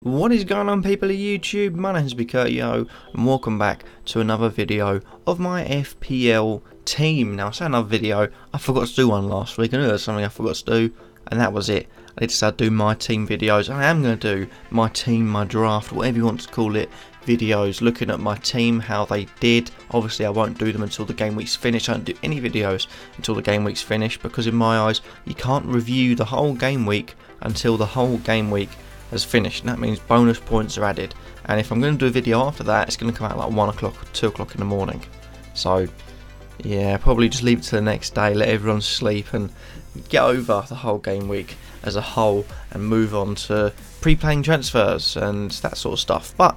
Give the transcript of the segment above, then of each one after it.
What is going on, people of YouTube? My name's Kurtyoy and welcome back to another video of my FPL team. Now I say another video, I forgot to do one last week. I knew there was something I forgot to do and that was it. I decided to do my team videos. I am going to do my team, my draft, whatever you want to call it, videos looking at my team, how they did. Obviously I won't do them until the game week's finished. I don't do any videos until the game week's finished because in my eyes you can't review the whole game week until the whole game week has finished, and that means bonus points are added. And if I'm going to do a video after that, it's going to come out like 1 o'clock or 2 o'clock in the morning. So yeah, probably just leave it to the next day, let everyone sleep and get over the whole game week as a whole and move on to pre-playing transfers and that sort of stuff. But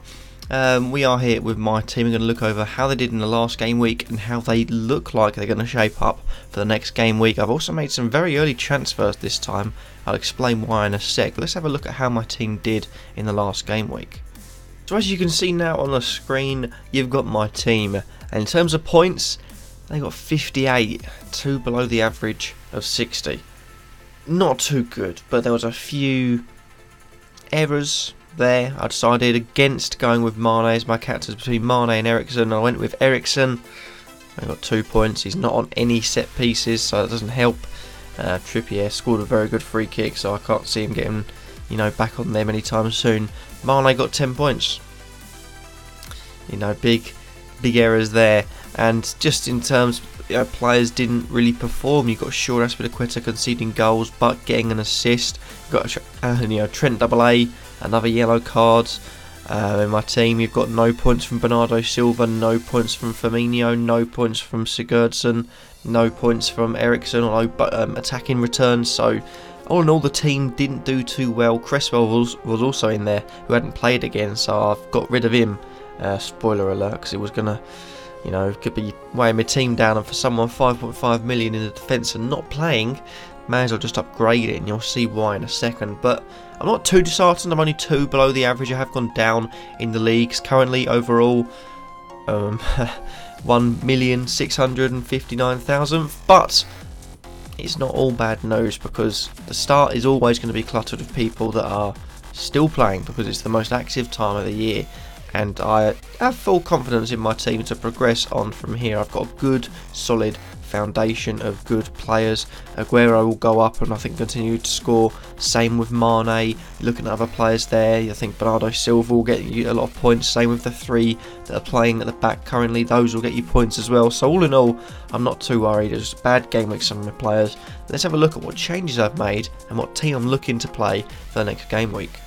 we are here with my team. We're going to look over how they did in the last game week and how they look like they're going to shape up for the next game week. I've also made some very early transfers this time. I'll explain why in a sec. Let's have a look at how my team did in the last game week. So as you can see now on the screen, you've got my team. And in terms of points, they got 58, 2 below the average of 60. Not too good, but there was a few errors there. I decided against going with Mane as my captains between Mane and Eriksen. I went with Eriksen. I got 2 points. He's not on any set pieces, so that doesn't help. Trippier scored a very good free kick, so I can't see him getting, back on them anytime soon. Mane got 10 points. Big errors there. And just in terms, players didn't really perform. You got Shaw Aspilicueta conceding goals, but getting an assist. You got Trent AA, another yellow card. In my team, you've got no points from Bernardo Silva, no points from Firmino, no points from Sigurdsson, no points from Eriksen, although attacking returns. So all in all, the team didn't do too well. Cresswell was also in there, who hadn't played again, so I've got rid of him. Spoiler alert, because it was gonna, could be weighing my team down, and for someone 5.5 million in the defence and not playing, may as well just upgrade it, and you'll see why in a second. But I'm not too disheartened. I'm only 2 below the average. I have gone down in the leagues currently overall. 1,659,000, but it's not all bad news because the start is always going to be cluttered with people that are still playing because it's the most active time of the year, and I have full confidence in my team to progress on from here. I've got a good solid foundation of good players. Aguero will go up and I think continue to score. Same with Mane. Looking at other players there, I think Bernardo Silva will get you a lot of points. Same with the 3 that are playing at the back currently, those will get you points as well. So all in all, I'm not too worried. It's a bad game with some of my players. Let's have a look at what changes I've made and what team I'm looking to play for the next game week.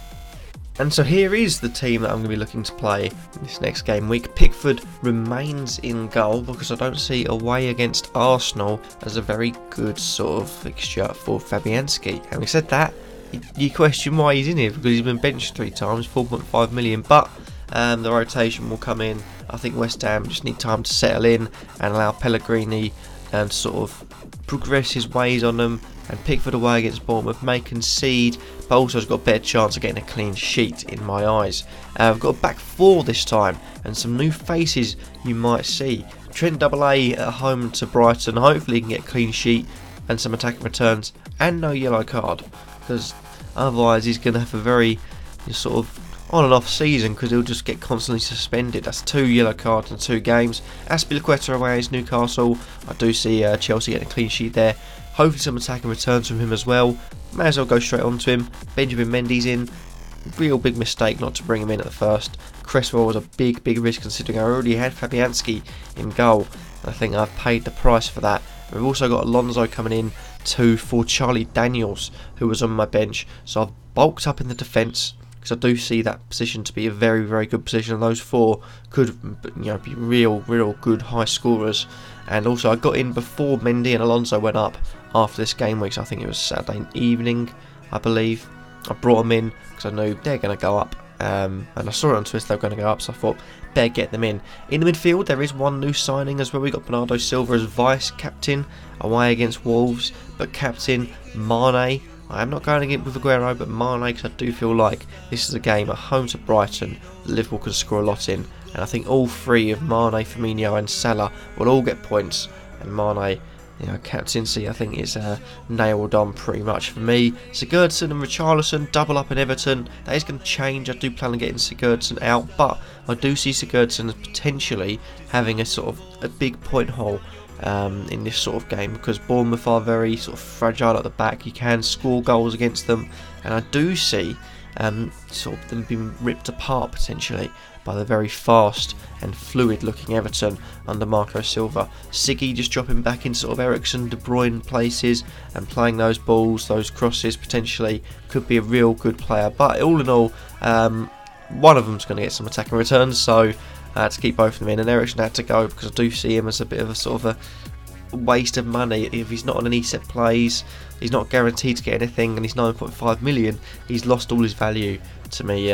And so here is the team that I'm going to be looking to play this next game week. Pickford remains in goal because I don't see away against Arsenal as a very good sort of fixture for Fabianski. Having said that, you question why he's in here because he's been benched 3 times, 4.5 million, but the rotation will come in. I think West Ham just need time to settle in and allow Pellegrini to sort of progress his ways on them. And Pickford away against Bournemouth may concede, but also has got a better chance of getting a clean sheet in my eyes. I've got a back 4 this time, and some new faces you might see. Trent AA at home to Brighton, hopefully he can get a clean sheet and some attacking returns and no yellow card, because otherwise he's going to have a very sort of on and off season because he'll just get constantly suspended. That's 2 yellow cards in 2 games. Aspilicueta away against Newcastle, I do see Chelsea getting a clean sheet there. Hopefully some attacking returns from him as well. May as well go straight on to him. Benjamin Mendy's in. Real big mistake not to bring him in at the first. Cresswell was a big risk considering I already had Fabianski in goal. And I think I've paid the price for that. We've also got Alonso coming in for Charlie Daniels, who was on my bench. So I've bulked up in the defence because I do see that position to be a very good position. And those 4 could be real good high scorers. And also I got in before Mendy and Alonso went up after this game week, so I think it was Saturday evening, I believe. I brought them in because I knew they're going to go up, and I saw it on Twitter they were going to go up, so I thought better get them in. In the midfield there is one new signing as well. We got Bernardo Silva as vice captain away against Wolves, but captain Mane. I am not going again with Aguero, but Mane, because I do feel like this is a game at home to Brighton that Liverpool can score a lot in. And I think all 3 of Mane, Firmino and Salah will all get points. And Mane Captaincy I think is nailed on pretty much for me. Sigurdsson and Richarlison double up in Everton. That is going to change. I do plan on getting Sigurdsson out, but I do see Sigurdsson as potentially having a sort of a big point hole in this sort of game, because Bournemouth are very sort of fragile at the back. You can score goals against them, and I do see sort of them being ripped apart potentially by the very fast and fluid looking Everton under Marco Silva. Siggy just dropping back in sort of Eriksen, De Bruyne places and playing those balls, those crosses potentially, could be a real good player. But all in all, one of them's going to get some attacking returns, so to keep both of them in, and Eriksen had to go because I do see him as a bit of a sort of a waste of money. If he's not on any set plays, he's not guaranteed to get anything, and he's 9.5 million. He's lost all his value to me,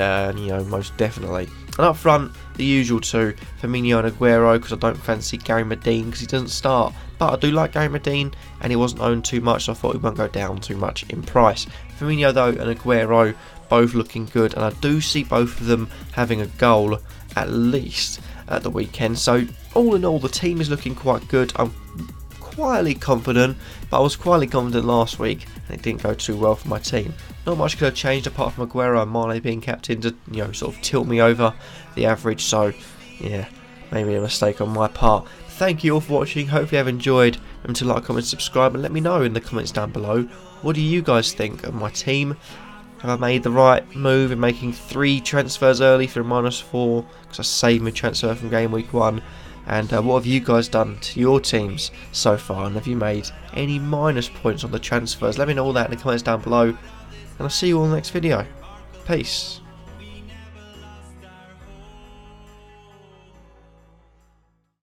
most definitely. And up front, the usual two, Firmino and Aguero, because I don't fancy Gary Medine because he doesn't start. But I do like Gary Medine, and he wasn't owned too much, so I thought he won't go down too much in price. Firmino though and Aguero both looking good, and I do see both of them having a goal at least at the weekend. So all in all, the team is looking quite good. I'm quietly confident, but I was quietly confident last week and it didn't go too well for my team. Not much could have changed apart from Aguero and Mane being captain to sort of tilt me over the average. So yeah, maybe a mistake on my part. Thank you all for watching. Hopefully you have enjoyed. Remember to like, comment, subscribe, and let me know in the comments down below, what do you guys think of my team? Have I made the right move in making 3 transfers early for a -4 because I saved my transfer from game week 1? And what have you guys done to your teams so far? And have you made any minus points on the transfers? Let me know all that in the comments down below. And I'll see you all in the next video. Peace.